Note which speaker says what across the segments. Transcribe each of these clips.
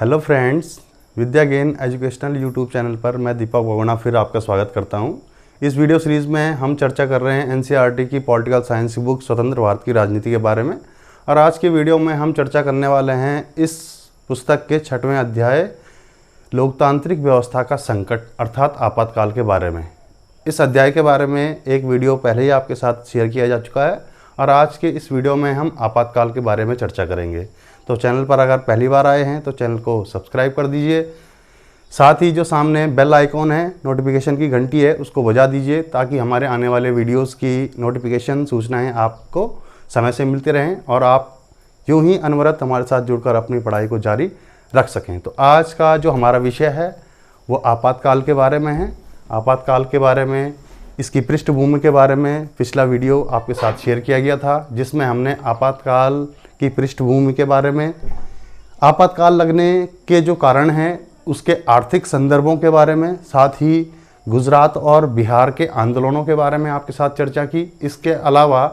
Speaker 1: Hello friends, विद्या gain educational YouTube channel पर मैं दीपक बगोना फिर आपका स्वागत करता हूं। इस वीडियो सीरीज़ में हम चर्चा कर रहे हैं एनसीईआरटी की पॉलिटिकल साइंस की बुक स्वतंत्र भारत की राजनीति के बारे में। और आज के वीडियो में हम चर्चा करने वाले हैं इस पुस्तक के 6वें अध्याय लोकतांत्रिक व्यवस्था का संकट अर्थात आपातकाल के बारे में। इस अध्याय के बारे में एक वीडियो पहले ही आपके साथ शेयर किया जा चुका है और आज के इस वीडियो में हम आपातकाल के बारे में चर्चा करेंगे। तो चैनल पर अगर पहली बार आए हैं तो चैनल को सब्सक्राइब कर दीजिए। साथ ही जो सामने बेल आइकॉन है, नोटिफिकेशन की घंटी है, उसको बजा दीजिए ताकि हमारे आने वाले वीडियोस की नोटिफिकेशन सूचनाएं आपको समय से मिलती रहें और आप यूं ही अनवरत हमारे साथ जुड़कर अपनी पढ़ाई को जारी रख सकें। तो आज का जो हमारा विषय है वो आपातकाल के बारे में है। आपातकाल के बारे में, इसकी पृष्ठभूमि के बारे में पिछला वीडियो आपके साथ शेयर किया गया था, जिसमें हमने आपातकाल की पृष्ठभूमि के बारे में, आपातकाल लगने के जो कारण हैं उसके आर्थिक संदर्भों के बारे में, साथ ही गुजरात और बिहार के आंदोलनों के बारे में आपके साथ चर्चा की। इसके अलावा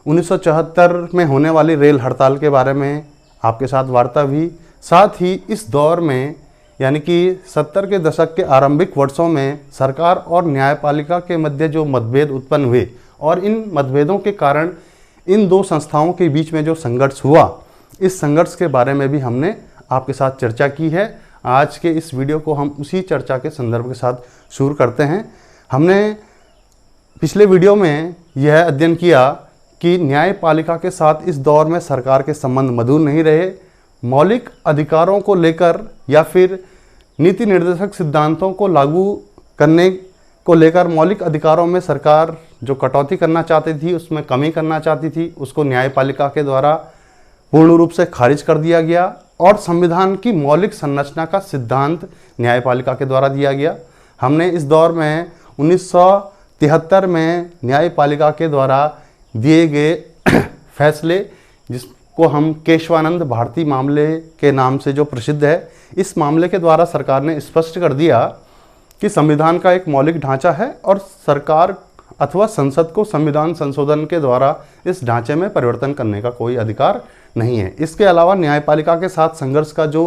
Speaker 1: 1974 में होने वाली रेल हड़ताल के बारे में आपके साथ वार्ता भी। साथ ही इस दौर में यानी कि 70 के दशक के आरंभिक वर्षों में सरकार और न्यायपालिका के मध्य जो मतभेद उत्पन्न हुए और इन मतभेदों के कारण इन दो संस्थाओं के बीच में जो संघर्ष हुआ, इस संघर्ष के बारे में भी हमने आपके साथ चर्चा की है। आज के इस वीडियो को हम उसी चर्चा के संदर्भ के साथ शुरू करते हैं। हमने पिछले वीडियो में यह अध्ययन किया कि न्यायपालिका के साथ इस दौर में सरकार के संबंध मधुर नहीं रहे। मौलिक अधिकारों को लेकर या फिर नीति निर्देशक सिद्धांतों को लागू करने को लेकर मौलिक अधिकारों में सरकार जो कटौती करना चाहती थी, उसमें कमी करना चाहती थी, उसको न्यायपालिका के द्वारा पूर्ण रूप से खारिज कर दिया गया और संविधान की मौलिक संरचना का सिद्धांत न्यायपालिका के द्वारा दिया गया। हमने इस दौर में 1973 में न्यायपालिका के द्वारा दिए गए फैसले, जिसको हम केशवानंद भारती मामले के नाम से जो प्रसिद्ध है, इस मामले के द्वारा सरकार ने स्पष्ट कर दिया कि संविधान का एक मौलिक ढांचा है और सरकार अथवा संसद को संविधान संशोधन के द्वारा इस ढांचे में परिवर्तन करने का कोई अधिकार नहीं है। इसके अलावा न्यायपालिका के साथ संघर्ष का जो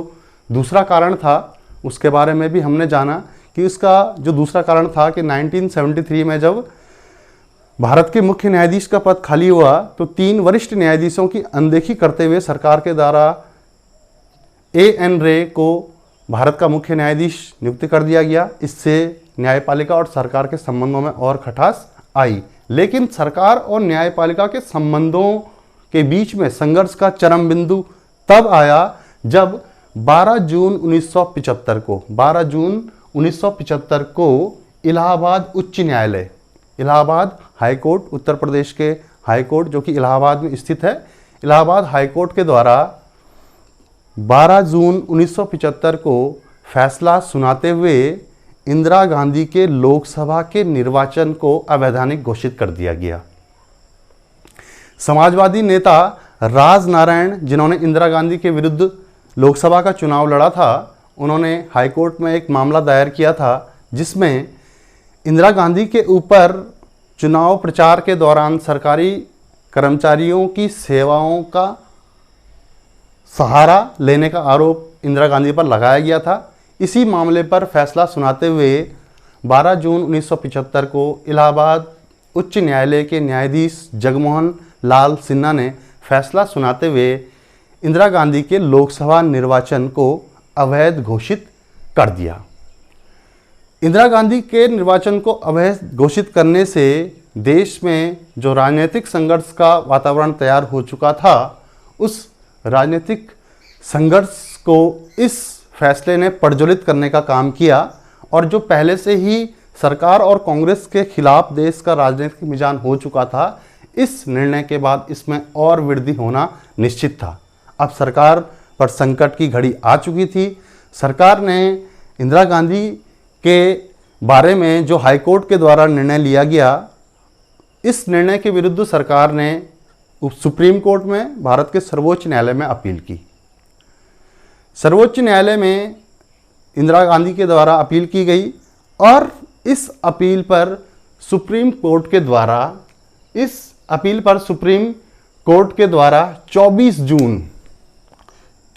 Speaker 1: दूसरा कारण था उसके बारे में भी हमने जाना कि इसका जो दूसरा कारण था कि 1973 में जब भारत के मुख्य न्यायाधीश का पद खाली हुआ तो 3 वरिष्ठ न्यायाधीशों की अनदेखी करते हुए सरकार के द्वारा A.N. रे को भारत का मुख्य न्यायाधीश नियुक्त कर दिया गया। इससे न्यायपालिका और सरकार के संबंधों में और खटास आई। लेकिन सरकार और न्यायपालिका के संबंधों के बीच में संघर्ष का चरम बिंदु तब आया जब 12 जून 1975 को इलाहाबाद उच्च न्यायालय, इलाहाबाद हाई कोर्ट, उत्तर प्रदेश के हाई कोर्ट जो कि इलाहाबाद में स्थित है, इलाहाबाद हाई कोर्ट के द्वारा 12 जून 1975 को फैसला सुनाते हुए इंदिरा गांधी के लोकसभा के निर्वाचन को अवैधानिक घोषित कर दिया गया। समाजवादी नेता राज नारायण, जिन्होंने इंदिरा गांधी के विरुद्ध लोकसभा का चुनाव लड़ा था, उन्होंने हाई कोर्ट में एक मामला दायर किया था जिसमें इंदिरा गांधी के ऊपर चुनाव प्रचार के दौरान सरकारी कर्मचारियों की सेवाओं का सहारा लेने का आरोप इंदिरा गांधी पर लगाया गया था। इसी मामले पर फैसला सुनाते हुए 12 जून 1975 को इलाहाबाद उच्च न्यायालय के न्यायाधीश जगमोहन लाल सिन्हा ने फैसला सुनाते हुए इंदिरा गांधी के लोकसभा निर्वाचन को अवैध घोषित कर दिया। इंदिरा गांधी के निर्वाचन को अवैध घोषित करने से देश में जो राजनीतिक संघर्ष का वातावरण तैयार हो चुका था, उस राजनीतिक संघर्ष को इस फैसले ने प्रज्वलित करने का काम किया और जो पहले से ही सरकार और कांग्रेस के खिलाफ देश का राजनीतिक मिजान हो चुका था, इस निर्णय के बाद इसमें और वृद्धि होना निश्चित था। अब सरकार पर संकट की घड़ी आ चुकी थी। सरकार ने इंदिरा गांधी के बारे में जो हाई कोर्ट के द्वारा निर्णय लिया गया, इस निर्णय के विरुद्ध सरकार ने सुप्रीम कोर्ट में, भारत के सर्वोच्च न्यायालय में अपील की। सर्वोच्च न्यायालय में इंदिरा गांधी के द्वारा अपील की गई और इस अपील पर सुप्रीम कोर्ट के द्वारा 24 जून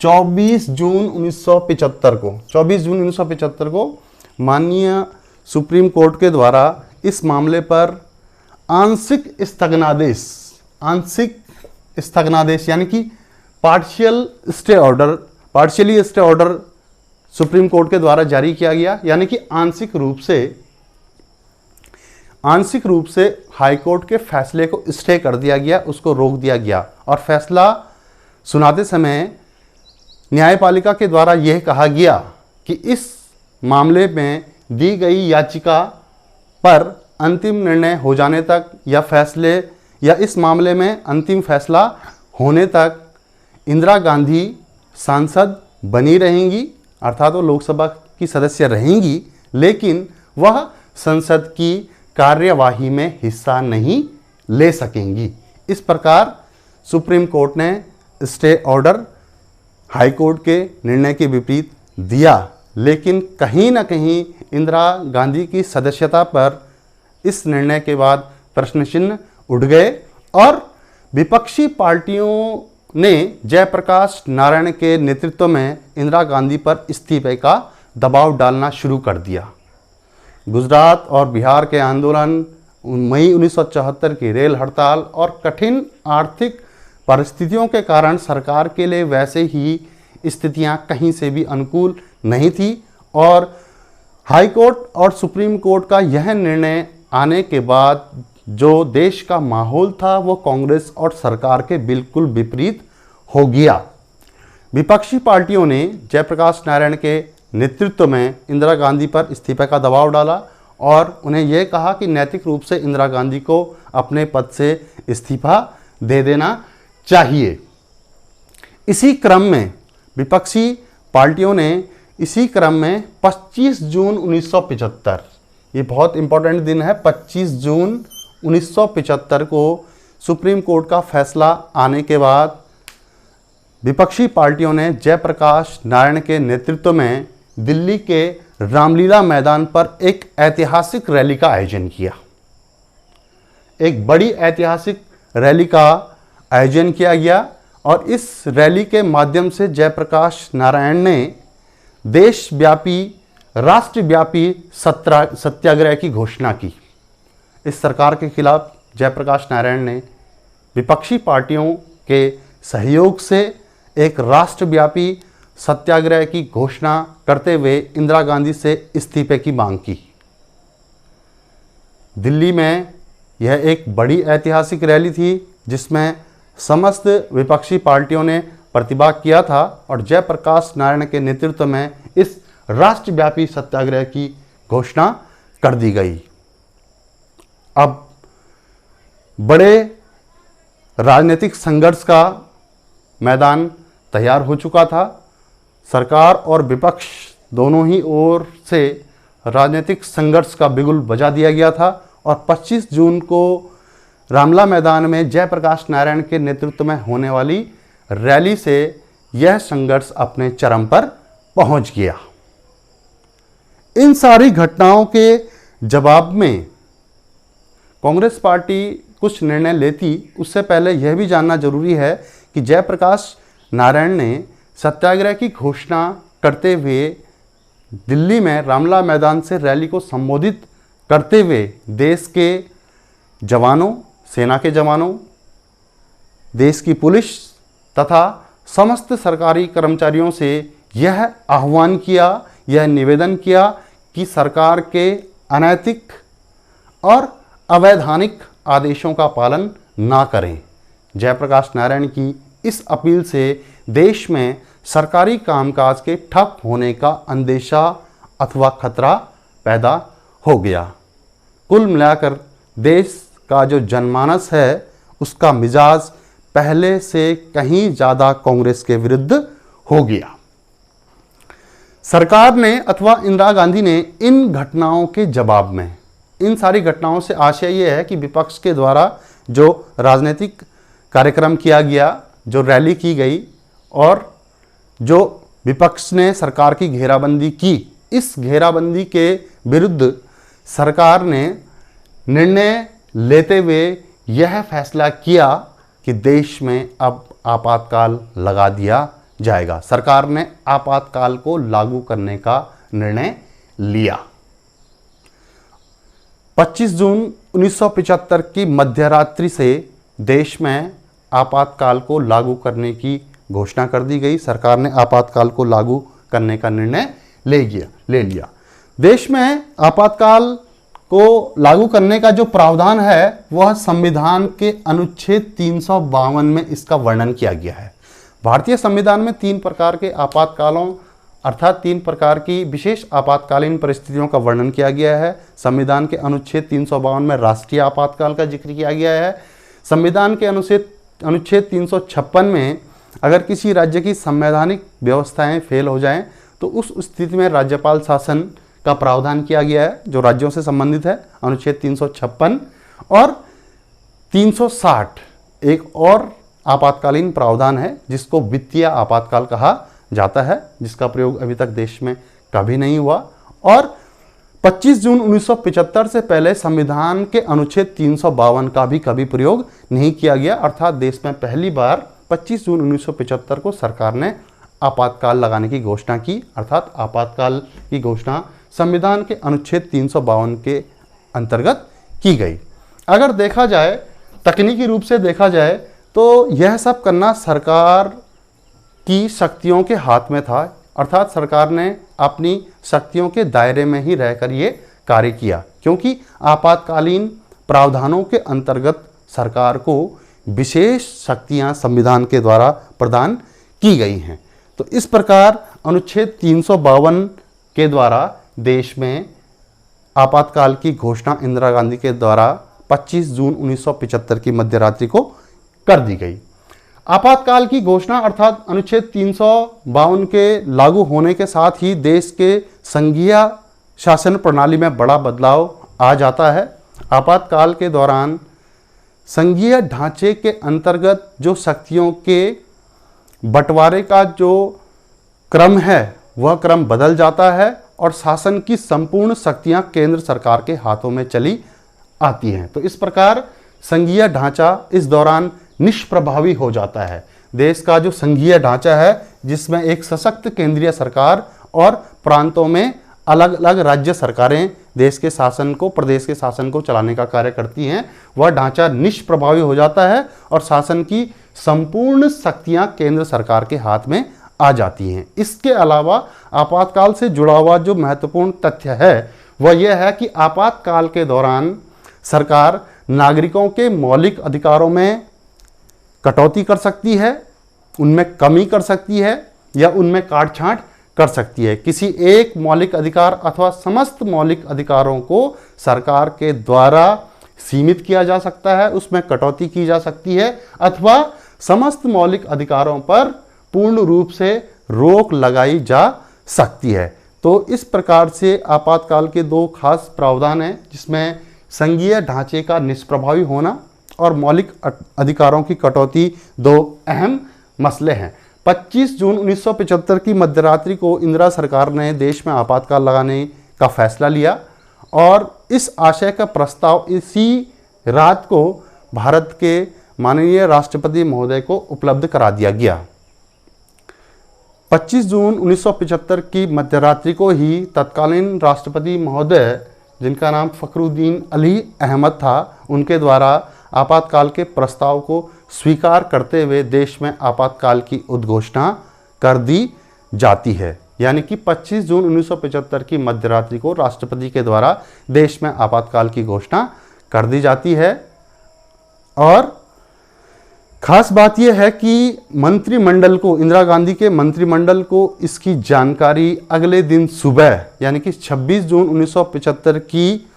Speaker 1: 24 जून 1975 को माननीय सुप्रीम कोर्ट के द्वारा इस मामले पर आंशिक स्थगनादेश यानी कि partially stay order supreme court के द्वारा जारी किया गया, यानी कि आंशिक रूप से हाई कोर्ट के फैसले को स्टे कर दिया गया, उसको रोक दिया गया। और फैसला सुनाते समय न्यायपालिका के द्वारा यह कहा गया कि इस मामले में दी गई याचिका पर अंतिम निर्णय हो जाने तक या इस मामले में अंतिम फैसला होने तक इंदिरा गांधी सांसद बनी रहेंगी, अर्थात वो लोकसभा की सदस्य रहेंगी, लेकिन वह संसद की कार्यवाही में हिस्सा नहीं ले सकेंगी। इस प्रकार सुप्रीम कोर्ट ने स्टे ऑर्डर हाई कोर्ट के निर्णय के विपरीत दिया, लेकिन कहीं ना कहीं इंदिरा गांधी की सदस्यता पर इस निर्णय के बाद प्रश्न चिन्ह उठ गए और विपक्षी पार्टियों ने जयप्रकाश नारायण के नेतृत्व में इंदिरा गांधी पर इस्तीफे का दबाव डालना शुरू कर दिया। गुजरात और बिहार के आंदोलन, मई 1974 की रेल हड़ताल और कठिन आर्थिक परिस्थितियों के कारण सरकार के लिए वैसे ही स्थितियां कहीं से भी अनुकूल नहीं थी और हाई कोर्ट और सुप्रीम कोर्ट का यह निर्णय आने के बाद जो देश का माहौल था वो कांग्रेस और सरकार के बिल्कुल विपरीत हो गया। विपक्षी पार्टियों ने जयप्रकाश नारायण के नेतृत्व में इंदिरा गांधी पर इस्तीफे का दबाव डाला और उन्हें यह कहा कि नैतिक रूप से इंदिरा गांधी को अपने पद से इस्तीफा दे देना चाहिए। इसी क्रम में विपक्षी पार्टियों ने 25 जून 1975, ये बहुत इंपॉर्टेंट दिन है, 25 जून 1975 को सुप्रीम कोर्ट का फैसला आने के बाद विपक्षी पार्टियों ने जयप्रकाश नारायण के नेतृत्व में दिल्ली के रामलीला मैदान पर एक ऐतिहासिक रैली का आयोजन किया। एक बड़ी ऐतिहासिक रैली का आयोजन किया गया और इस रैली के माध्यम से जयप्रकाश नारायण ने देशव्यापी राष्ट्रव्यापी सत्याग्रह की घोषणा की। इस सरकार के खिलाफ जयप्रकाश नारायण ने विपक्षी पार्टियों के सहयोग से एक राष्ट्रव्यापी सत्याग्रह की घोषणा करते हुए इंदिरा गांधी से इस्तीफे की मांग की। दिल्ली में यह एक बड़ी ऐतिहासिक रैली थी जिसमें समस्त विपक्षी पार्टियों ने प्रतिभाग किया था और जयप्रकाश नारायण के नेतृत्व में इस राष्ट्रव्यापी सत्याग्रह की घोषणा कर दी गई। अब बड़े राजनीतिक संघर्ष का मैदान तैयार हो चुका था। सरकार और विपक्ष दोनों ही ओर से राजनीतिक संघर्ष का बिगुल बजा दिया गया था और 25 जून को रामलीला मैदान में जयप्रकाश नारायण के नेतृत्व में होने वाली रैली से यह संघर्ष अपने चरम पर पहुंच गया। इन सारी घटनाओं के जवाब में कांग्रेस पार्टी कुछ निर्णय लेती, उससे पहले यह भी जानना जरूरी है कि जयप्रकाश नारायण ने सत्याग्रह की घोषणा करते हुए दिल्ली में रामलीला मैदान से रैली को संबोधित करते हुए देश के जवानों, सेना के जवानों, देश की पुलिस तथा समस्त सरकारी कर्मचारियों से यह आह्वान किया, यह निवेदन किया कि सरकार के अनैतिक और अवैधानिक आदेशों का पालन ना करें। जयप्रकाश नारायण की इस अपील से देश में सरकारी कामकाज के ठप होने का अंदेशा अथवा खतरा पैदा हो गया। कुल मिलाकर देश का जो जनमानस है उसका मिजाज पहले से कहीं ज़्यादा कांग्रेस के विरुद्ध हो गया। सरकार ने अथवा इंदिरा गांधी ने इन घटनाओं के जवाब में, इन सारी घटनाओं से आशय ये है कि विपक्ष के द्वारा जो राजनीतिक कार्यक्रम किया गया, जो रैली की गई और जो विपक्ष ने सरकार की घेराबंदी की, इस घेराबंदी के विरुद्ध सरकार ने निर्णय लेते हुए यह फैसला किया कि देश में अब आपातकाल लगा दिया जाएगा। सरकार ने आपातकाल को लागू करने का निर्णय लिया। 25 जून 1975 की मध्यरात्रि से देश में आपातकाल को लागू करने की घोषणा कर दी गई। सरकार ने आपातकाल को लागू करने का निर्णय ले लिया। देश में आपातकाल को लागू करने का जो प्रावधान है वह संविधान के अनुच्छेद 352 में इसका वर्णन किया गया है। भारतीय संविधान में 3 प्रकार के आपातकालों अर्थात 3 प्रकार की विशेष आपातकालीन परिस्थितियों का वर्णन किया गया है। संविधान के अनुच्छेद 352 में राष्ट्रीय आपातकाल का जिक्र किया गया है। संविधान के अनुच्छेद 356 में अगर किसी राज्य की संवैधानिक व्यवस्थाएं फेल हो जाएं तो उस स्थिति में राज्यपाल शासन का प्रावधान किया गया है जो राज्यों से संबंधित है, अनुच्छेद 356। और 360 एक और आपातकालीन प्रावधान है जिसको वित्तीय आपातकाल कहा जाता है, जिसका प्रयोग अभी तक देश में कभी नहीं हुआ। और 25 जून 1975 से पहले संविधान के अनुच्छेद 352 का भी कभी प्रयोग नहीं किया गया, अर्थात देश में पहली बार 25 जून 1975 को सरकार ने आपातकाल लगाने की घोषणा की, अर्थात आपातकाल की घोषणा संविधान के अनुच्छेद 352 के अंतर्गत की गई। अगर देखा जाए, तकनीकी रूप से देखा जाए तो यह सब करना सरकार की शक्तियों के हाथ में था, अर्थात सरकार ने अपनी शक्तियों के दायरे में ही रहकर ये कार्य किया, क्योंकि आपातकालीन प्रावधानों के अंतर्गत सरकार को विशेष शक्तियां संविधान के द्वारा प्रदान की गई हैं। तो इस प्रकार अनुच्छेद 352 के द्वारा देश में आपातकाल की घोषणा इंदिरा गांधी के द्वारा 25 जून 1975 की मध्यरात्रि को कर दी गई। आपातकाल की घोषणा अर्थात अनुच्छेद 352 के लागू होने के साथ ही देश के संघीय शासन प्रणाली में बड़ा बदलाव आ जाता है। आपातकाल के दौरान संघीय ढांचे के अंतर्गत जो शक्तियों के बंटवारे का जो क्रम है वह क्रम बदल जाता है और शासन की संपूर्ण शक्तियां केंद्र सरकार के हाथों में चली आती हैं। तो इस प्रकार संघीय ढांचा इस दौरान निष्प्रभावी हो जाता है। देश का जो संघीय ढांचा है जिसमें एक सशक्त केंद्रीय सरकार और प्रांतों में अलग अलग राज्य सरकारें देश के शासन को, प्रदेश के शासन को चलाने का कार्य करती हैं, वह ढांचा निष्प्रभावी हो जाता है और शासन की संपूर्ण शक्तियां केंद्र सरकार के हाथ में आ जाती हैं। इसके अलावा आपातकाल से जुड़ा हुआ जो महत्वपूर्ण तथ्य है वह यह है कि आपातकाल के दौरान सरकार नागरिकों के मौलिक अधिकारों में कटौती कर सकती है, उनमें कमी कर सकती है या उनमें काट-छांट कर सकती है। किसी एक मौलिक अधिकार अथवा समस्त मौलिक अधिकारों को सरकार के द्वारा सीमित किया जा सकता है, उसमें कटौती की जा सकती है, अथवा समस्त मौलिक अधिकारों पर पूर्ण रूप से रोक लगाई जा सकती है। तो इस प्रकार से आपातकाल के 2 खास प्रावधान हैं जिसमें संघीय ढांचे का निष्प्रभावी होना और मौलिक अधिकारों की कटौती 2 अहम मसले हैं। 25 जून 1975 की मध्यरात्रि को इंदिरा सरकार ने देश में आपातकाल लगाने का फैसला लिया और इस आशय का प्रस्ताव इसी रात को भारत के माननीय राष्ट्रपति महोदय को उपलब्ध करा दिया गया। 25 जून 1975 की मध्यरात्रि को ही तत्कालीन राष्ट्रपति महोदय, जिनका नाम फखरुद्दीन अली अहमद था, उनके द्वारा आपातकाल के प्रस्ताव को स्वीकार करते हुए देश में आपातकाल की उद्घोषणा कर दी जाती है। यानी कि 25 जून 1975 की मध्यरात्रि को राष्ट्रपति के द्वारा देश में आपातकाल की घोषणा कर दी जाती है। और खास बात यह है कि मंत्रिमंडल को, इंदिरा गांधी के मंत्रिमंडल को इसकी जानकारी अगले दिन सुबह यानी कि 26 जून 1975 की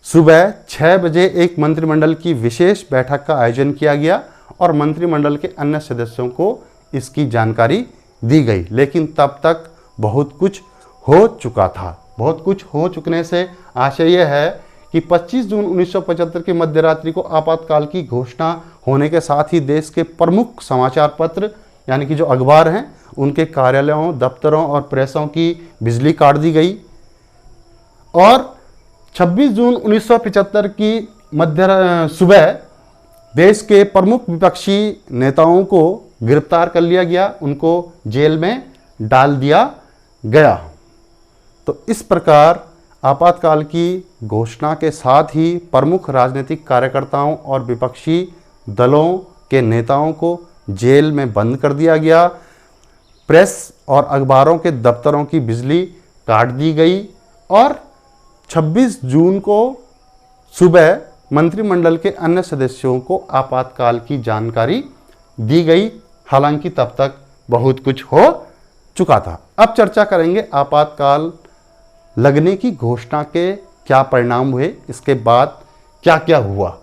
Speaker 1: सुबह 6 बजे एक मंत्रिमंडल की विशेष बैठक का आयोजन किया गया और मंत्रिमंडल के अन्य सदस्यों को इसकी जानकारी दी गई। लेकिन तब तक बहुत कुछ हो चुका था। बहुत कुछ हो चुकने से आशय यह है कि 25 जून 1975 की मध्यरात्रि को आपातकाल की घोषणा होने के साथ ही देश के प्रमुख समाचार पत्र यानी कि जो अखबार हैं उनके कार्यालयों, दफ्तरों और प्रेसों की बिजली काट दी गई। और 26 जून 1975 की सुबह देश के प्रमुख विपक्षी नेताओं को गिरफ्तार कर लिया गया, उनको जेल में डाल दिया गया। तो इस प्रकार आपातकाल की घोषणा के साथ ही प्रमुख राजनीतिक कार्यकर्ताओं और विपक्षी दलों के नेताओं को जेल में बंद कर दिया गया। प्रेस और अखबारों के दफ्तरों की बिजली काट दी गई और 26 जून को सुबह मंत्रिमंडल के अन्य सदस्यों को आपातकाल की जानकारी दी गई। हालांकि तब तक बहुत कुछ हो चुका था। अब चर्चा करेंगे आपातकाल लगने की घोषणा के क्या परिणाम हुए, इसके बाद क्या क्या हुआ,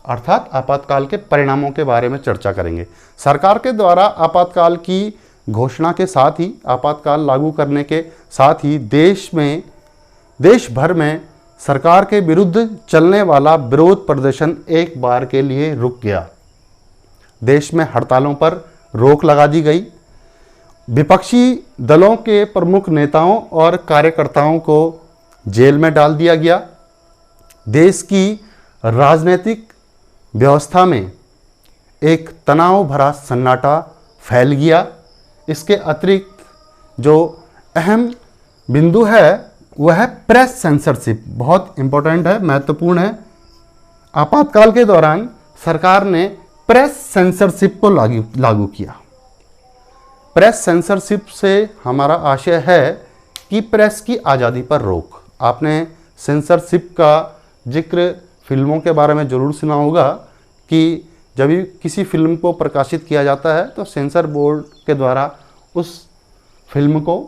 Speaker 1: अर्थात आपातकाल के परिणामों के बारे में चर्चा करेंगे। सरकार के द्वारा आपातकाल की घोषणा के साथ ही, आपातकाल लागू करने के साथ ही देश भर में सरकार के विरुद्ध चलने वाला विरोध प्रदर्शन एक बार के लिए रुक गया। देश में हड़तालों पर रोक लगा दी गई। विपक्षी दलों के प्रमुख नेताओं और कार्यकर्ताओं को जेल में डाल दिया गया। देश की राजनीतिक व्यवस्था में एक तनाव भरा सन्नाटा फैल गया। इसके अतिरिक्त जो अहम बिंदु है वह है प्रेस सेंसरशिप। बहुत इंपॉर्टेंट है, महत्वपूर्ण है। आपातकाल के दौरान सरकार ने प्रेस सेंसरशिप को लागू किया। प्रेस सेंसरशिप से हमारा आशय है कि प्रेस की आज़ादी पर रोक। आपने सेंसरशिप का जिक्र फिल्मों के बारे में ज़रूर सुना होगा कि जब भी किसी फिल्म को प्रकाशित किया जाता है तो सेंसर बोर्ड के द्वारा उस फिल्म को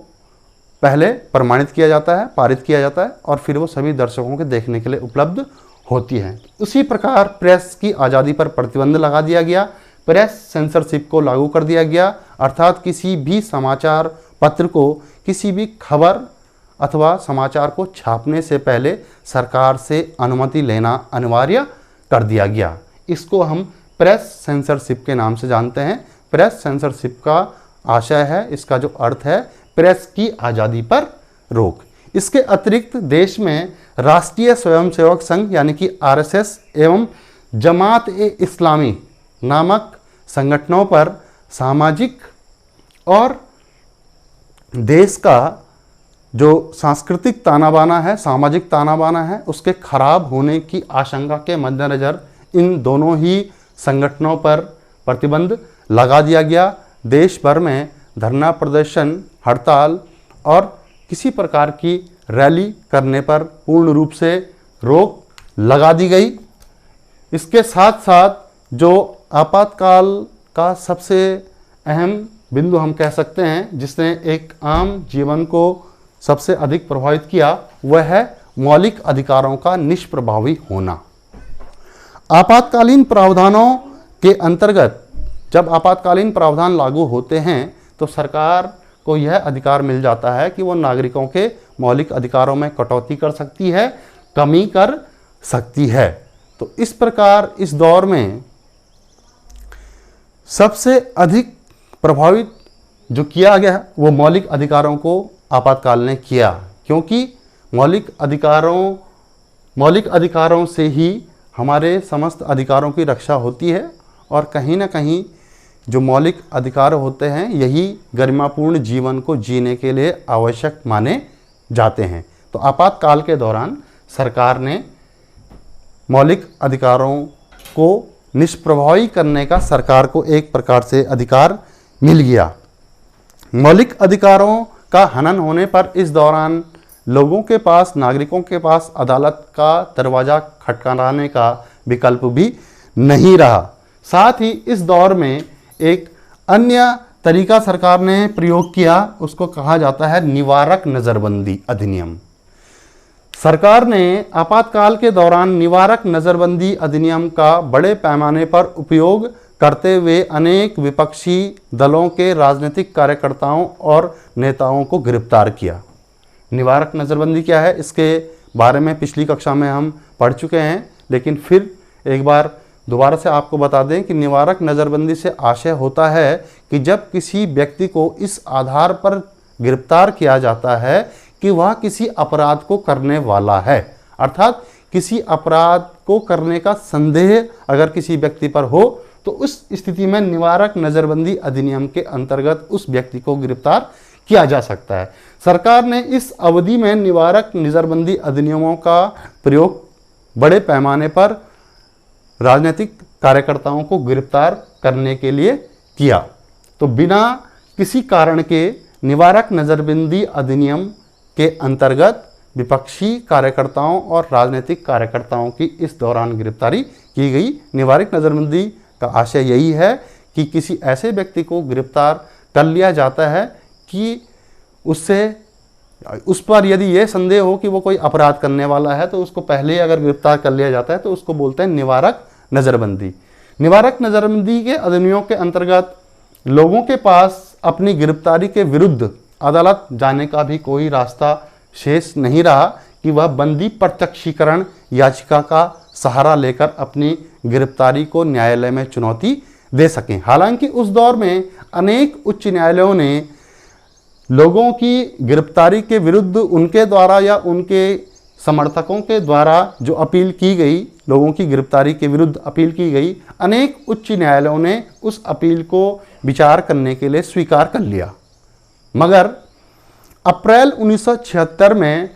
Speaker 1: पहले प्रमाणित किया जाता है, पारित किया जाता है और फिर वो सभी दर्शकों के देखने के लिए उपलब्ध होती है। उसी प्रकार प्रेस की आज़ादी पर प्रतिबंध लगा दिया गया। प्रेस सेंसरशिप को लागू कर दिया गया, अर्थात किसी भी समाचार पत्र को किसी भी खबर अथवा समाचार को छापने से पहले सरकार से अनुमति लेना अनिवार्य कर दिया गया। इसको हम प्रेस सेंसरशिप के नाम से जानते हैं। प्रेस सेंसरशिप का आशय है, इसका जो अर्थ है, प्रेस की आज़ादी पर रोक। इसके अतिरिक्त देश में राष्ट्रीय स्वयंसेवक संघ यानी कि आरएसएस एवं जमात-ए-इस्लामी नामक संगठनों पर सामाजिक और देश का जो सांस्कृतिक ताना बाना है, सामाजिक ताना बाना है, उसके खराब होने की आशंका के मद्देनज़र इन दोनों ही संगठनों पर प्रतिबंध लगा दिया गया। देश भर में धरना प्रदर्शन, हड़ताल और किसी प्रकार की रैली करने पर पूर्ण रूप से रोक लगा दी गई। इसके साथ साथ जो आपातकाल का सबसे अहम बिंदु हम कह सकते हैं जिसने एक आम जीवन को सबसे अधिक प्रभावित किया, वह है मौलिक अधिकारों का निष्प्रभावी होना। आपातकालीन प्रावधानों के अंतर्गत जब आपातकालीन प्रावधान लागू होते हैं तो सरकार को यह अधिकार मिल जाता है कि वो नागरिकों के मौलिक अधिकारों में कटौती कर सकती है, कमी कर सकती है। तो इस प्रकार इस दौर में सबसे अधिक प्रभावित जो किया गया वो मौलिक अधिकारों को आपातकाल ने किया, क्योंकि मौलिक अधिकारों से ही हमारे समस्त अधिकारों की रक्षा होती है और कहीं ना कहीं जो मौलिक अधिकार होते हैं यही गरिमापूर्ण जीवन को जीने के लिए आवश्यक माने जाते हैं। तो आपातकाल के दौरान सरकार ने मौलिक अधिकारों को निष्प्रभावी करने का सरकार को एक प्रकार से अधिकार मिल गया। मौलिक अधिकारों का हनन होने पर इस दौरान लोगों के पास, नागरिकों के पास अदालत का दरवाज़ा खटखटाने का विकल्प भी नहीं रहा। साथ ही इस दौर में एक अन्य तरीका सरकार ने प्रयोग किया, उसको कहा जाता है निवारक नज़रबंदी अधिनियम। सरकार ने आपातकाल के दौरान निवारक नज़रबंदी अधिनियम का बड़े पैमाने पर उपयोग करते हुए अनेक विपक्षी दलों के राजनीतिक कार्यकर्ताओं और नेताओं को गिरफ्तार किया। निवारक नज़रबंदी क्या है, इसके बारे में पिछली कक्षा में हम पढ़ चुके हैं, लेकिन फिर एक बार दोबारा से आपको बता दें कि निवारक नज़रबंदी से आशय होता है कि जब किसी व्यक्ति को इस आधार पर गिरफ्तार किया जाता है कि वह किसी अपराध को करने वाला है, अर्थात किसी अपराध को करने का संदेह अगर किसी व्यक्ति पर हो तो उस स्थिति में निवारक नज़रबंदी अधिनियम के अंतर्गत उस व्यक्ति को गिरफ्तार किया जा सकता है। सरकार ने इस अवधि में निवारक नज़रबंदी अधिनियमों का प्रयोग बड़े पैमाने पर राजनीतिक कार्यकर्ताओं को गिरफ्तार करने के लिए किया। तो बिना किसी कारण के निवारक नज़रबंदी अधिनियम के अंतर्गत विपक्षी कार्यकर्ताओं और राजनीतिक कार्यकर्ताओं की इस दौरान गिरफ्तारी की गई। निवारक नज़रबंदी का आशय यही है कि किसी ऐसे व्यक्ति को गिरफ्तार कर लिया जाता है कि उस पर यदि ये संदेह हो कि वो कोई अपराध करने वाला है, तो उसको पहले अगर गिरफ्तार कर लिया जाता है तो उसको बोलते हैं निवारक नज़रबंदी। निवारक नज़रबंदी के अधिनियमों के अंतर्गत लोगों के पास अपनी गिरफ्तारी के विरुद्ध अदालत जाने का भी कोई रास्ता शेष नहीं रहा कि वह बंदी प्रत्यक्षीकरण याचिका का सहारा लेकर अपनी गिरफ्तारी को न्यायालय में चुनौती दे सकें। हालांकि उस दौर में अनेक उच्च न्यायालयों ने लोगों की गिरफ्तारी के विरुद्ध उनके द्वारा या उनके समर्थकों के द्वारा जो अपील की गई, लोगों की गिरफ्तारी के विरुद्ध अपील की गई, अनेक उच्च न्यायालयों ने उस अपील को विचार करने के लिए स्वीकार कर लिया। मगर अप्रैल 1976 में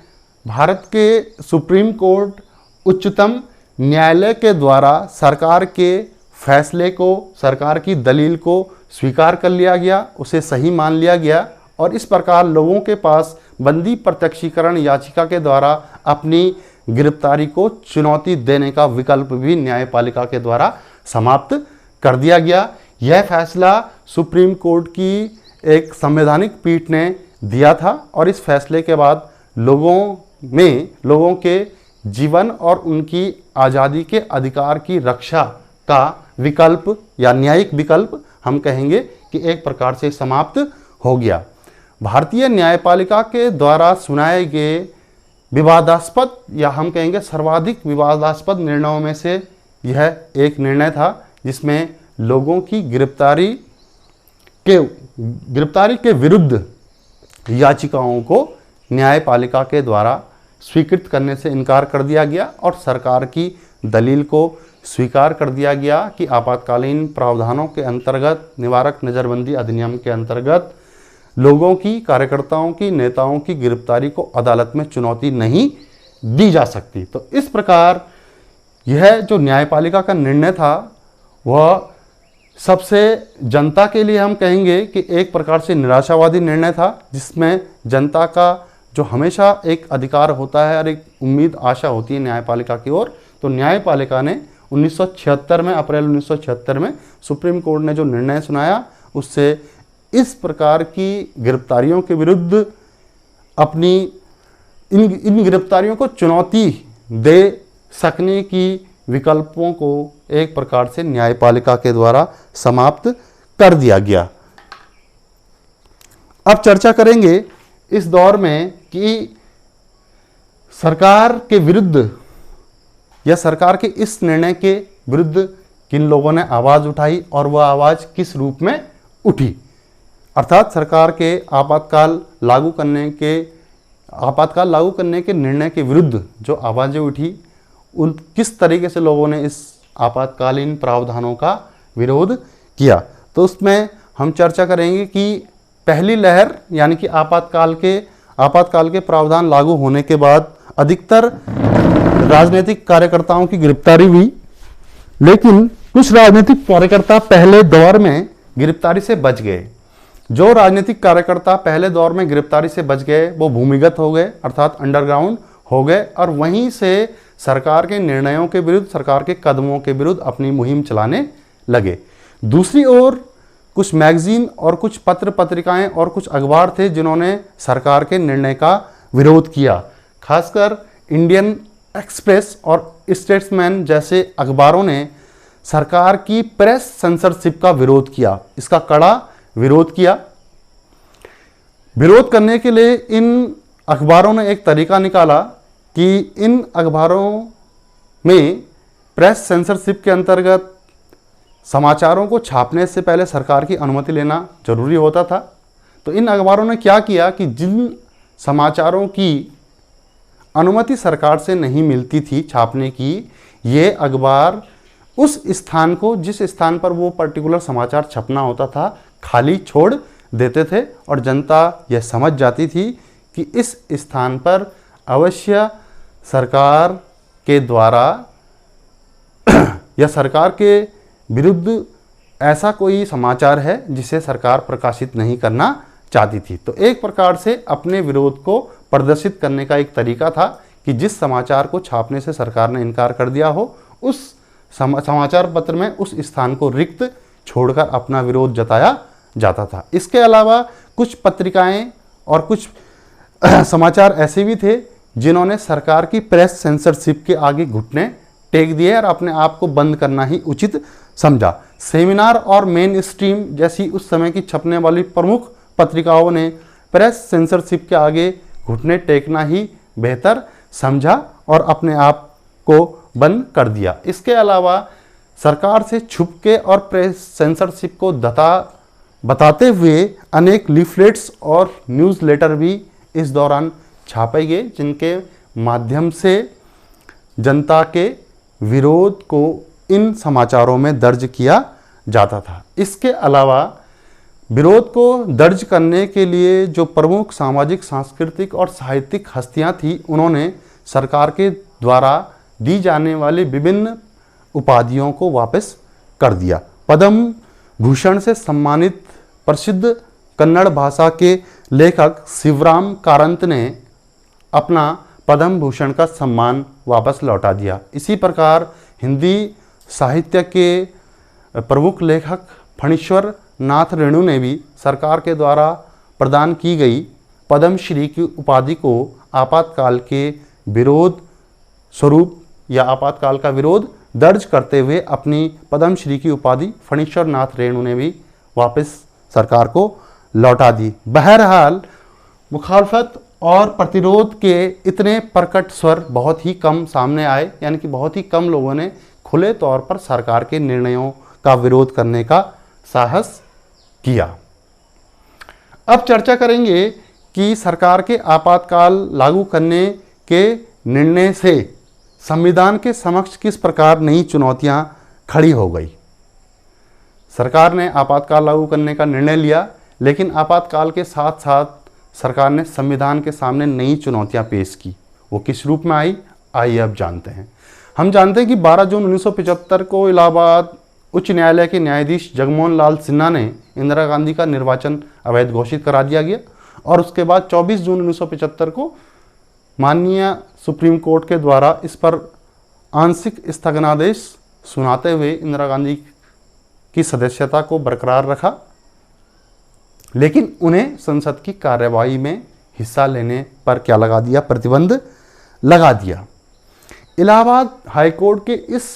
Speaker 1: भारत के सुप्रीम कोर्ट उच्चतम न्यायालय के द्वारा सरकार के फैसले को, सरकार की दलील को स्वीकार कर लिया गया, उसे सही मान लिया गया और इस प्रकार लोगों के पास बंदी प्रत्यक्षीकरण याचिका के द्वारा अपनी गिरफ्तारी को चुनौती देने का विकल्प भी न्यायपालिका के द्वारा समाप्त कर दिया गया। यह फैसला सुप्रीम कोर्ट की एक संवैधानिक पीठ ने दिया था और इस फैसले के बाद लोगों के जीवन और उनकी आज़ादी के अधिकार की रक्षा का विकल्प या न्यायिक विकल्प हम कहेंगे कि एक प्रकार से समाप्त हो गया। भारतीय न्यायपालिका के द्वारा सुनाए गए विवादास्पद या हम कहेंगे सर्वाधिक विवादास्पद निर्णयों में से यह एक निर्णय था जिसमें लोगों की गिरफ्तारी के विरुद्ध याचिकाओं को न्यायपालिका के द्वारा स्वीकृत करने से इनकार कर दिया गया और सरकार की दलील को स्वीकार कर दिया गया कि आपातकालीन प्रावधानों के अंतर्गत, निवारक नज़रबंदी अधिनियम के अंतर्गत लोगों की, कार्यकर्ताओं की, नेताओं की गिरफ्तारी को अदालत में चुनौती नहीं दी जा सकती। तो इस प्रकार यह जो न्यायपालिका का निर्णय था वह सबसे जनता के लिए हम कहेंगे कि एक प्रकार से निराशावादी निर्णय था, जिसमें जनता का जो हमेशा एक अधिकार होता है और एक उम्मीद, आशा होती है न्यायपालिका की ओर, तो न्यायपालिका ने 1976 में, अप्रैल 1976 में सुप्रीम कोर्ट ने जो निर्णय सुनाया उससे इस प्रकार की गिरफ्तारियों के विरुद्ध अपनी इन गिरफ्तारियों को चुनौती दे सकने की विकल्पों को एक प्रकार से न्यायपालिका के द्वारा समाप्त कर दिया गया। अब चर्चा करेंगे इस दौर में कि सरकार के विरुद्ध या सरकार के इस निर्णय के विरुद्ध किन लोगों ने आवाज़ उठाई और वह आवाज़ किस रूप में उठी। अर्थात सरकार के आपातकाल लागू करने के निर्णय के विरुद्ध जो आवाज़ें उठी, उन किस तरीके से लोगों ने इस आपातकालीन प्रावधानों का विरोध किया। तो उसमें हम चर्चा करेंगे कि पहली लहर यानी कि आपातकाल के प्रावधान लागू होने के बाद अधिकतर राजनीतिक कार्यकर्ताओं की गिरफ्तारी हुई, लेकिन कुछ राजनीतिक कार्यकर्ता पहले दौर में गिरफ्तारी से बच गए। जो राजनीतिक कार्यकर्ता पहले दौर में गिरफ्तारी से बच गए वो भूमिगत हो गए, अर्थात अंडरग्राउंड हो गए और वहीं से सरकार के निर्णयों के विरुद्ध, सरकार के कदमों के विरुद्ध अपनी मुहिम चलाने लगे। दूसरी ओर कुछ मैगजीन और कुछ पत्र पत्रिकाएं और कुछ अखबार थे जिन्होंने सरकार के निर्णय का विरोध किया। खासकर इंडियन एक्सप्रेस और स्टेट्समैन जैसे अखबारों ने सरकार की प्रेस सेंसरशिप का विरोध किया, इसका कड़ा विरोध किया। विरोध करने के लिए इन अखबारों ने एक तरीका निकाला कि इन अखबारों में प्रेस सेंसरशिप के अंतर्गत समाचारों को छापने से पहले सरकार की अनुमति लेना जरूरी होता था। तो इन अखबारों ने क्या किया कि जिन समाचारों की अनुमति सरकार से नहीं मिलती थी छापने की, ये अखबार उस स्थान को, जिस स्थान पर वो पर्टिकुलर समाचार छपना होता था, खाली छोड़ देते थे और जनता यह समझ जाती थी कि इस स्थान पर अवश्य सरकार के द्वारा या सरकार के विरुद्ध ऐसा कोई समाचार है जिसे सरकार प्रकाशित नहीं करना चाहती थी। तो एक प्रकार से अपने विरोध को प्रदर्शित करने का एक तरीका था कि जिस समाचार को छापने से सरकार ने इनकार कर दिया हो, उस समाचार पत्र में उस स्थान को रिक्त छोड़कर अपना विरोध जताया जाता था। इसके अलावा कुछ पत्रिकाएं और कुछ समाचार ऐसे भी थे जिन्होंने सरकार की प्रेस सेंसरशिप के आगे घुटने टेक दिए और अपने आप को बंद करना ही उचित समझा। सेमिनार और मेन स्ट्रीम जैसी उस समय की छपने वाली प्रमुख पत्रिकाओं ने प्रेस सेंसरशिप के आगे घुटने टेकना ही बेहतर समझा और अपने आप को बंद कर दिया। इसके अलावा सरकार से छुपके और प्रेस सेंसरशिप को बताते हुए अनेक लीफलेट्स और न्यूज़लेटर भी इस दौरान छापे गए, जिनके माध्यम से जनता के विरोध को इन समाचारों में दर्ज किया जाता था। इसके अलावा विरोध को दर्ज करने के लिए जो प्रमुख सामाजिक, सांस्कृतिक और साहित्यिक हस्तियां थी, उन्होंने सरकार के द्वारा दी जाने वाली विभिन्न उपाधियों को वापस कर दिया। पद्म भूषण से सम्मानित प्रसिद्ध कन्नड़ भाषा के लेखक शिवराम कारंत ने अपना पद्म भूषण का सम्मान वापस लौटा दिया। इसी प्रकार हिंदी साहित्य के प्रमुख लेखक फणीश्वर नाथ रेणु ने भी सरकार के द्वारा प्रदान की गई पद्मश्री की उपाधि को आपातकाल के विरोध स्वरूप या आपातकाल का विरोध दर्ज करते हुए अपनी पद्मश्री की उपाधि फणीश्वर नाथ रेणु ने भी वापस सरकार को लौटा दी। बहरहाल मुखालफत और प्रतिरोध के इतने प्रकट स्वर बहुत ही कम सामने आए, यानी कि बहुत ही कम लोगों ने खुले तौर पर सरकार के निर्णयों का विरोध करने का साहस किया। अब चर्चा करेंगे कि सरकार के आपातकाल लागू करने के निर्णय से संविधान के समक्ष किस प्रकार नई चुनौतियां खड़ी हो गई। सरकार ने आपातकाल लागू करने का निर्णय लिया, लेकिन आपातकाल के साथ साथ सरकार ने संविधान के सामने नई चुनौतियां पेश की। वो किस रूप में आई, आइए अब जानते हैं। हम जानते हैं कि 12 जून 1975 को इलाहाबाद उच्च न्यायालय के न्यायाधीश जगमोहन लाल सिन्हा ने इंदिरा गांधी का निर्वाचन अवैध घोषित करा दिया गया और उसके बाद 24 जून 1975 को माननीय सुप्रीम कोर्ट के द्वारा इस पर आंशिक स्थगनादेश सुनाते हुए इंदिरा गांधी की सदस्यता को बरकरार रखा, लेकिन उन्हें संसद की कार्यवाही में हिस्सा लेने पर क्या लगा दिया, प्रतिबंध लगा दिया। इलाहाबाद हाईकोर्ट के इस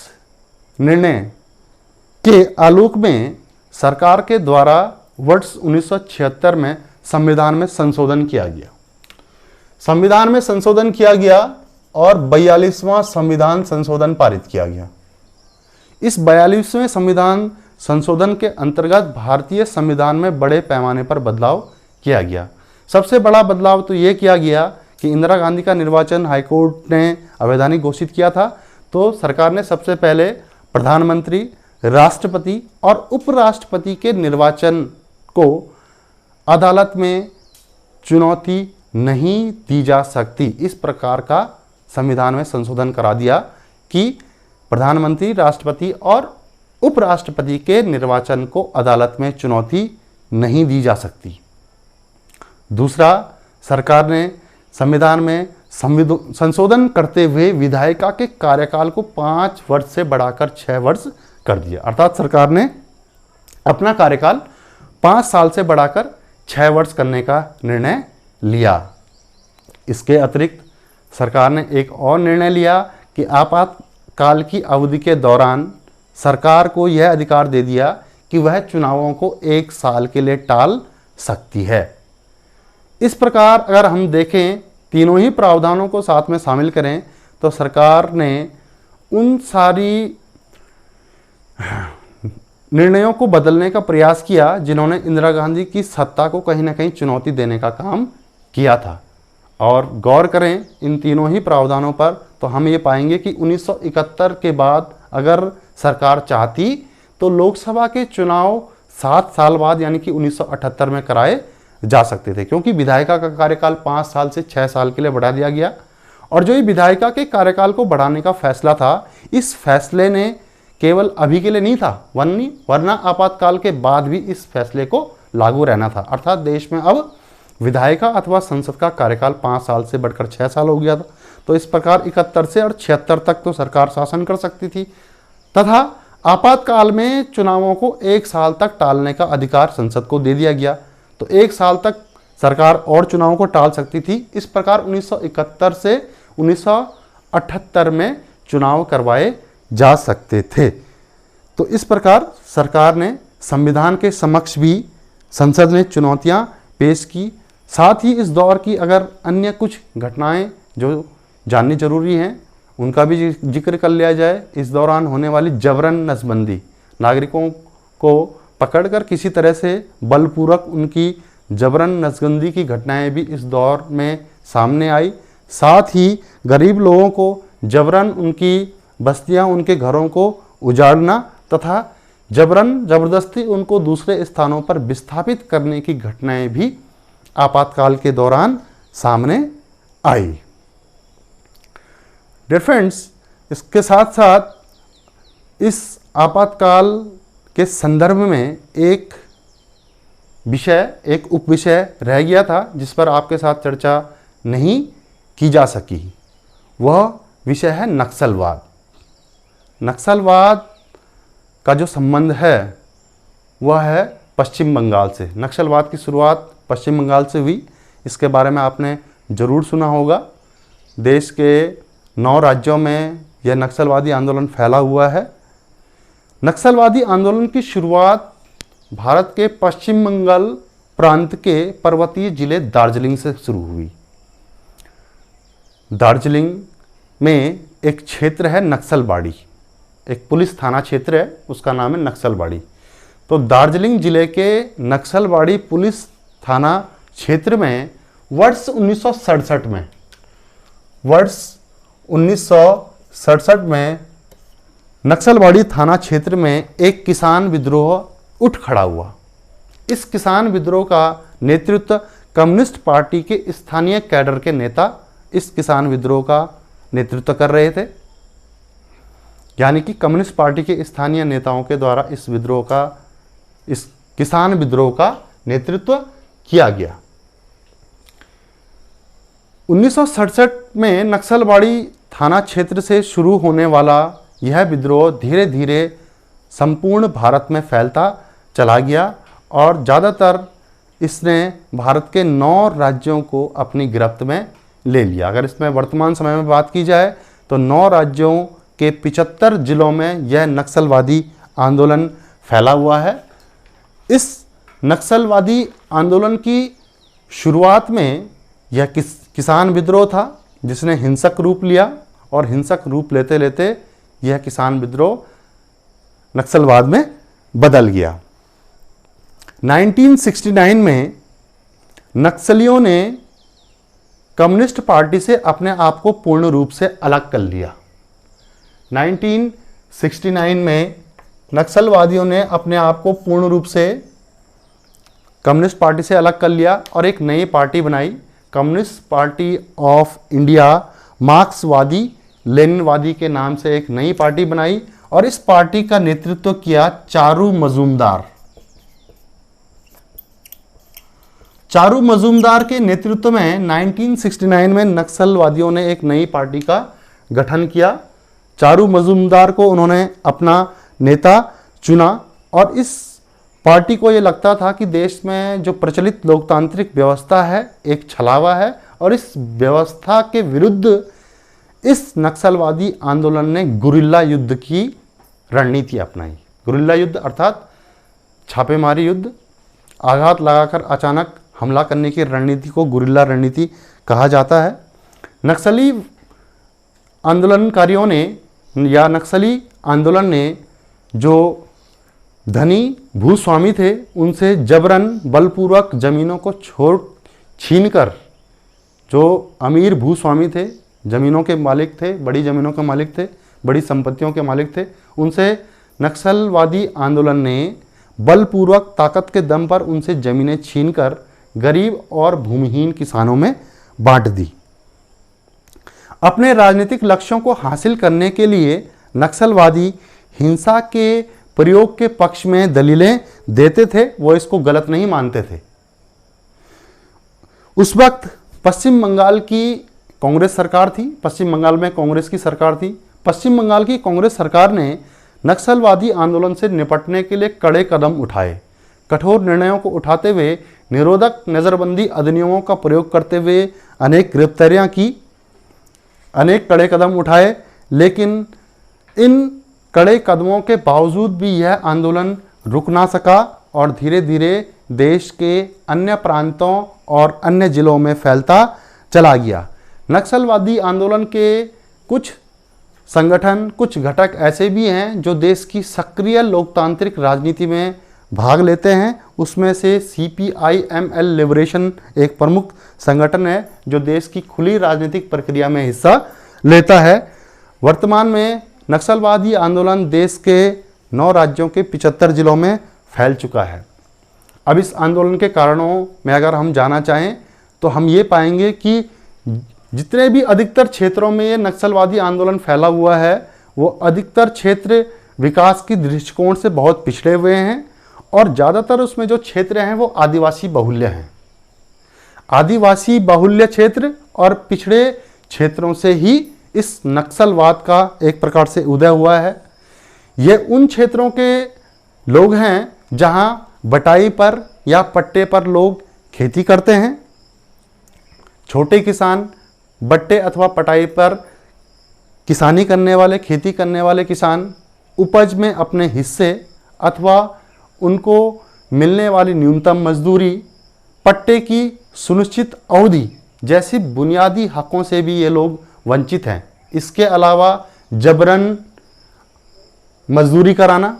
Speaker 1: निर्णय के आलोक में सरकार के द्वारा वर्ष 1976 में संविधान में संशोधन किया गया। संविधान में संशोधन किया गया और 42वां संविधान संशोधन पारित किया गया। इस 42वें संविधान संशोधन के अंतर्गत भारतीय संविधान में बड़े पैमाने पर बदलाव किया गया। सबसे बड़ा बदलाव तो ये किया गया कि इंदिरा गांधी का निर्वाचन हाईकोर्ट ने अवैधानिक घोषित किया था, तो सरकार ने सबसे पहले प्रधानमंत्री, राष्ट्रपति और उपराष्ट्रपति के निर्वाचन को अदालत में चुनौती नहीं दी जा सकती, इस प्रकार का संविधान में संशोधन करा दिया कि प्रधानमंत्री, राष्ट्रपति और उपराष्ट्रपति के निर्वाचन को अदालत में चुनौती नहीं दी जा सकती। दूसरा, सरकार ने संविधान में संशोधन करते हुए विधायिका के कार्यकाल को 5 वर्ष से बढ़ाकर 6 वर्ष कर दिया। अर्थात सरकार ने अपना कार्यकाल 5 साल से बढ़ाकर 6 वर्ष करने का निर्णय लिया। इसके अतिरिक्त सरकार ने एक और निर्णय लिया कि आपातकाल की अवधि के दौरान सरकार को यह अधिकार दे दिया कि वह चुनावों को 1 साल के लिए टाल सकती है। इस प्रकार अगर हम देखें, तीनों ही प्रावधानों को साथ में शामिल करें तो सरकार ने उन सारी निर्णयों को बदलने का प्रयास किया जिन्होंने इंदिरा गांधी की सत्ता को कहीं ना कहीं चुनौती देने का काम किया था। और गौर करें इन तीनों ही प्रावधानों पर तो हम ये पाएंगे कि 1971 के बाद अगर सरकार चाहती तो लोकसभा के चुनाव 7 साल बाद यानी कि 1978 में कराए जा सकते थे, क्योंकि विधायिका का कार्यकाल 5 साल से 6 साल के लिए बढ़ा दिया गया। और जो ये विधायिका के कार्यकाल को बढ़ाने का फैसला था, इस फैसले ने केवल अभी के लिए नहीं था, वरना आपातकाल के बाद भी इस फैसले को लागू रहना था। अर्थात देश में अब विधायिका अथवा संसद का कार्यकाल 5 साल से बढ़कर 6 साल हो गया था। तो इस प्रकार 71 से और 76 तक तो सरकार शासन कर सकती थी, तथा आपातकाल में चुनावों को 1 साल तक टालने का अधिकार संसद को दे दिया गया। तो 1 साल तक सरकार और चुनावों को टाल सकती थी। इस प्रकार 1971 से 1978 में चुनाव करवाए जा सकते थे। तो इस प्रकार सरकार ने संविधान के समक्ष भी संसद ने चुनौतियां पेश की। साथ ही इस दौर की अगर अन्य कुछ घटनाएं जो जाननी जरूरी हैं उनका भी जिक्र कर लिया जाए। इस दौरान होने वाली जबरन नसबंदी, नागरिकों को पकड़कर किसी तरह से बलपूर्वक उनकी जबरन नसबंदी की घटनाएं भी इस दौर में सामने आई। साथ ही गरीब लोगों को जबरन उनकी बस्तियां, उनके घरों को उजाड़ना तथा जबरन जबरदस्ती उनको दूसरे स्थानों पर विस्थापित करने की घटनाएं भी आपातकाल के दौरान सामने आई। डियर फ्रेंड्स, इसके साथ साथ इस आपातकाल के संदर्भ में एक विषय, एक उपविषय रह गया था जिस पर आपके साथ चर्चा नहीं की जा सकी। वह विषय है नक्सलवाद। नक्सलवाद का जो संबंध है वह है पश्चिम बंगाल से। नक्सलवाद की शुरुआत पश्चिम बंगाल से हुई। इसके बारे में आपने ज़रूर सुना होगा। देश के 9 राज्यों में यह नक्सलवादी आंदोलन फैला हुआ है। नक्सलवादी आंदोलन की शुरुआत भारत के पश्चिम बंगाल प्रांत के पर्वतीय जिले दार्जिलिंग से शुरू हुई। दार्जिलिंग में एक क्षेत्र है नक्सलबाड़ी, एक पुलिस थाना क्षेत्र है, उसका नाम है नक्सलबाड़ी। तो दार्जिलिंग जिले के नक्सलबाड़ी पुलिस थाना क्षेत्र में वर्ष 1967 में नक्सलबाड़ी थाना क्षेत्र में एक किसान विद्रोह उठ खड़ा हुआ। इस किसान विद्रोह का नेतृत्व कम्युनिस्ट पार्टी के स्थानीय कैडर के नेता इस किसान विद्रोह का नेतृत्व कर रहे थे। यानी कि कम्युनिस्ट पार्टी के स्थानीय नेताओं के द्वारा इस किसान विद्रोह का नेतृत्व किया गया। 1967 में नक्सलबाड़ी थाना क्षेत्र से शुरू होने वाला यह विद्रोह धीरे धीरे संपूर्ण भारत में फैलता चला गया और ज़्यादातर इसने भारत के 9 राज्यों को अपनी गिरफ्त में ले लिया। अगर इसमें वर्तमान समय में बात की जाए तो 9 राज्यों के 75 जिलों में यह नक्सलवादी आंदोलन फैला हुआ है। इस नक्सलवादी आंदोलन की शुरुआत में यह किसान विद्रोह था जिसने हिंसक रूप लिया और हिंसक रूप लेते लेते यह किसान विद्रोह नक्सलवाद में बदल गया। 1969 में नक्सलियों ने कम्युनिस्ट पार्टी से अपने आप को पूर्ण रूप से अलग कर लिया। 1969 में नक्सलवादियों ने अपने आप को पूर्ण रूप से कम्युनिस्ट पार्टी से अलग कर लिया और एक नई पार्टी बनाई, कम्युनिस्ट पार्टी ऑफ इंडिया, मार्क्सवादी लेनिनवादी के नाम से एक नई पार्टी बनाई और इस पार्टी का नेतृत्व किया चारू मजूमदार। चारू मजूमदार के नेतृत्व में 1969 में नक्सलवादियों ने एक नई पार्टी का गठन किया। चारू मजूमदार को उन्होंने अपना नेता चुना और इस पार्टी को ये लगता था कि देश में जो प्रचलित लोकतांत्रिक व्यवस्था है एक छलावा है और इस व्यवस्था के विरुद्ध इस नक्सलवादी आंदोलन ने गुरिल्ला युद्ध की रणनीति अपनाई। गुरिल्ला युद्ध अर्थात छापेमारी युद्ध, आघात लगाकर अचानक हमला करने की रणनीति को गुरिल्ला रणनीति कहा जाता है। नक्सली आंदोलनकारियों ने या नक्सली आंदोलन ने जो धनी भूस्वामी थे उनसे जबरन बलपूर्वक ज़मीनों को छीनकर, जो अमीर भूस्वामी थे, ज़मीनों के मालिक थे, बड़ी ज़मीनों के मालिक थे, बड़ी संपत्तियों के मालिक थे, उनसे नक्सलवादी आंदोलन ने बलपूर्वक ताकत के दम पर उनसे जमीनें छीनकर गरीब और भूमिहीन किसानों में बांट दी। अपने राजनीतिक लक्ष्यों को हासिल करने के लिए नक्सलवादी हिंसा के प्रयोग के पक्ष में दलीलें देते थे, वो इसको गलत नहीं मानते थे। उस वक्त पश्चिम बंगाल की कांग्रेस सरकार थी, पश्चिम बंगाल में कांग्रेस की सरकार थी। पश्चिम बंगाल की कांग्रेस सरकार ने नक्सलवादी आंदोलन से निपटने के लिए कड़े कदम उठाए। कठोर निर्णयों को उठाते हुए निरोधक नज़रबंदी अधिनियमों का प्रयोग करते हुए अनेक गिरफ्तारियां की, अनेक कड़े कदम उठाए। लेकिन इन कड़े कदमों के बावजूद भी यह आंदोलन रुक ना सका और धीरे धीरे देश के अन्य प्रांतों और अन्य जिलों में फैलता चला गया। नक्सलवादी आंदोलन के कुछ संगठन, कुछ घटक ऐसे भी हैं जो देश की सक्रिय लोकतांत्रिक राजनीति में भाग लेते हैं। उसमें से CPI-ML लिबरेशन एक प्रमुख संगठन है जो देश की खुली राजनीतिक प्रक्रिया में हिस्सा लेता है। वर्तमान में नक्सलवादी आंदोलन देश के 9 राज्यों के 75 जिलों में फैल चुका है। अब इस आंदोलन के कारणों में अगर हम जाना चाहें तो हम ये पाएंगे कि जितने भी अधिकतर क्षेत्रों में ये नक्सलवादी आंदोलन फैला हुआ है वो अधिकतर क्षेत्र विकास की दृष्टिकोण से बहुत पिछड़े हुए हैं और ज़्यादातर उसमें जो क्षेत्र हैं वो आदिवासी बाहुल्य हैं। आदिवासी बाहुल्य क्षेत्र और पिछड़े क्षेत्रों से ही इस नक्सलवाद का एक प्रकार से उदय हुआ है। ये उन क्षेत्रों के लोग हैं जहां बटाई पर या पट्टे पर लोग खेती करते हैं। छोटे किसान बट्टे अथवा पटाई पर किसानी करने वाले, खेती करने वाले किसान उपज में अपने हिस्से अथवा उनको मिलने वाली न्यूनतम मजदूरी, पट्टे की सुनिश्चित अवधि जैसी बुनियादी हकों से भी ये लोग वंचित हैं। इसके अलावा जबरन मजदूरी कराना,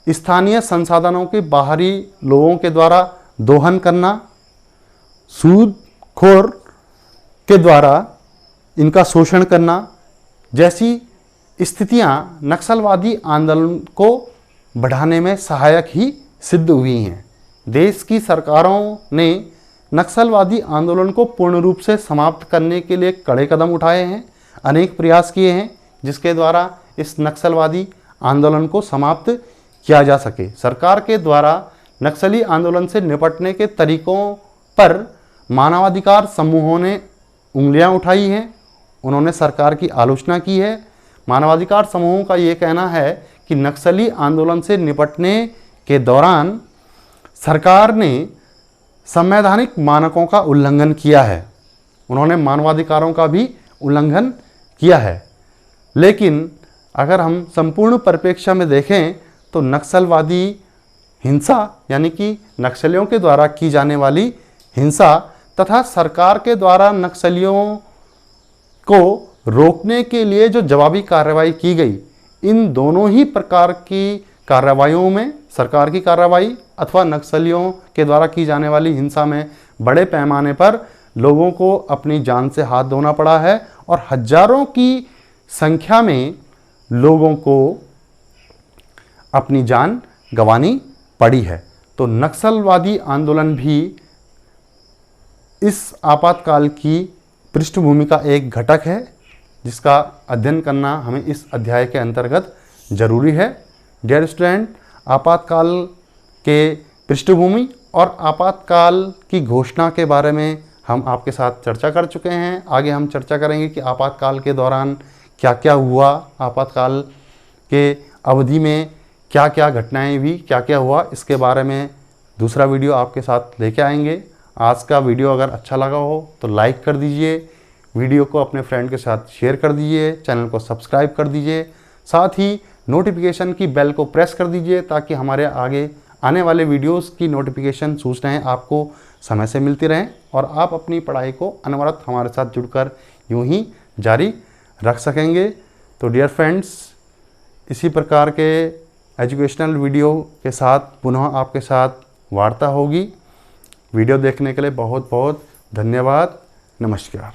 Speaker 1: स्थानीय संसाधनों के बाहरी लोगों के द्वारा दोहन करना, सूदखोर के द्वारा इनका शोषण करना जैसी स्थितियां नक्सलवादी आंदोलन को बढ़ाने में सहायक ही सिद्ध हुई हैं। देश की सरकारों ने नक्सलवादी आंदोलन को पूर्ण रूप से समाप्त करने के लिए कड़े कदम उठाए हैं, अनेक प्रयास किए हैं जिसके द्वारा इस नक्सलवादी आंदोलन को समाप्त किया जा सके। सरकार के द्वारा नक्सली आंदोलन से निपटने के तरीकों पर मानवाधिकार समूहों ने उंगलियां उठाई हैं, उन्होंने सरकार की आलोचना की है। मानवाधिकार समूहों का ये कहना है कि नक्सली आंदोलन से निपटने के दौरान सरकार ने संवैधानिक मानकों का उल्लंघन किया है, उन्होंने मानवाधिकारों का भी उल्लंघन किया है। लेकिन अगर हम संपूर्ण परिप्रेक्ष्य में देखें तो नक्सलवादी हिंसा यानी कि नक्सलियों के द्वारा की जाने वाली हिंसा तथा सरकार के द्वारा नक्सलियों को रोकने के लिए जो जवाबी कार्रवाई की गई, इन दोनों ही प्रकार की कार्रवाइयों में सरकार की कार्रवाई अथवा नक्सलियों के द्वारा की जाने वाली हिंसा में बड़े पैमाने पर लोगों को अपनी जान से हाथ धोना पड़ा है और हजारों की संख्या में लोगों को अपनी जान गंवानी पड़ी है। तो नक्सलवादी आंदोलन भी इस आपातकाल की पृष्ठभूमि का एक घटक है जिसका अध्ययन करना हमें इस अध्याय के अंतर्गत जरूरी है। डियर स्टूडेंट, आपातकाल के पृष्ठभूमि और आपातकाल की घोषणा के बारे में हम आपके साथ चर्चा कर चुके हैं। आगे हम चर्चा करेंगे कि आपातकाल के दौरान क्या क्या हुआ, आपातकाल के अवधि में क्या क्या घटनाएं हुई, क्या क्या हुआ, इसके बारे में दूसरा वीडियो आपके साथ लेके आएंगे। आज का वीडियो अगर अच्छा लगा हो तो लाइक कर दीजिए, वीडियो को अपने फ्रेंड के साथ शेयर कर दीजिए, चैनल को सब्सक्राइब कर दीजिए, साथ ही नोटिफिकेशन की बेल को प्रेस कर दीजिए ताकि हमारे आगे आने वाले वीडियोस की नोटिफिकेशन सूचनाएं आपको समय से मिलती रहें और आप अपनी पढ़ाई को अनवरत हमारे साथ जुड़कर यूं ही जारी रख सकेंगे। तो डियर फ्रेंड्स, इसी प्रकार के एजुकेशनल वीडियो के साथ पुनः आपके साथ वार्ता होगी। वीडियो देखने के लिए बहुत बहुत धन्यवाद। नमस्कार।